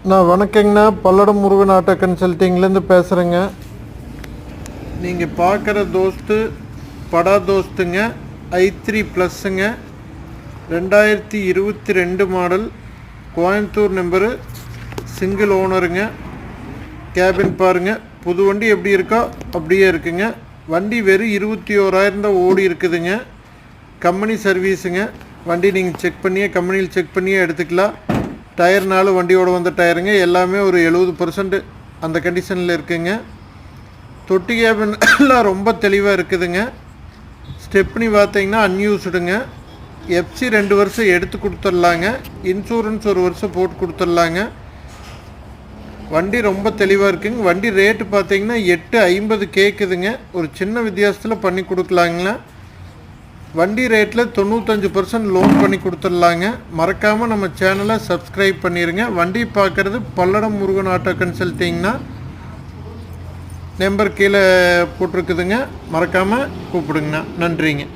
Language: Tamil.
நான் வணக்கங்கண்ணா, பல்லடம் முருகன் ஆட்டோ கன்சல்ட்டிங்லேருந்து பேசுகிறேங்க. நீங்கள் பார்க்குற தோஸ்து படா தோஸ்துங்க, i3 ப்ளஸ்ஸுங்க, 2022 மாடல், கோயம்புத்தூர் நம்பரு, சிங்கிள் ஓனருங்க. கேபின் பாருங்கள், புது வண்டி எப்படி இருக்கோ அப்படியே இருக்குங்க. வண்டி வெறும் 21,000 தான் ஓடி இருக்குதுங்க. கம்பெனி சர்வீஸுங்க. வண்டி நீங்கள் செக் பண்ணியே கம்பெனியில் செக் பண்ணியே எடுத்துக்கலாம். டயர்னாலும் வண்டியோடு வந்த டயருங்க, எல்லாமே ஒரு 70% அந்த கண்டிஷனில் இருக்குங்க. தொட்டி கேபின் எல்லாம் ரொம்ப தெளிவாக இருக்குதுங்க. ஸ்டெப்னி பார்த்தீங்கன்னா அன்யூஸ்டுங்க. எஃப்சி 2 வருஷம் எடுத்து கொடுத்துட்லாங்க. இன்சூரன்ஸ் 1 வருஷம் போட்டு கொடுத்துட்லாங்க. வண்டி ரொம்ப தெளிவாக இருக்குங்க. வண்டி ரேட்டு பார்த்தீங்கன்னா 850 கேட்குதுங்க. ஒரு சின்ன வித்தியாசத்தில் பண்ணி கொடுக்கலாங்களா. வண்டி ரேட்டில் 95% லோன் பண்ணி கொடுத்துடலாங்க. மறக்காமல் நம்ம சேனலை சப்ஸ்கிரைப் பண்ணிடுங்க. வண்டி பார்க்குறது பல்லடம் முருகன் ஆட்டோ கன்சல்ட்டிங்னா நம்பர் கீழே போட்டிருக்குதுங்க. மறக்காமல் கூப்பிடுங்கண்ணா. நன்றிங்க.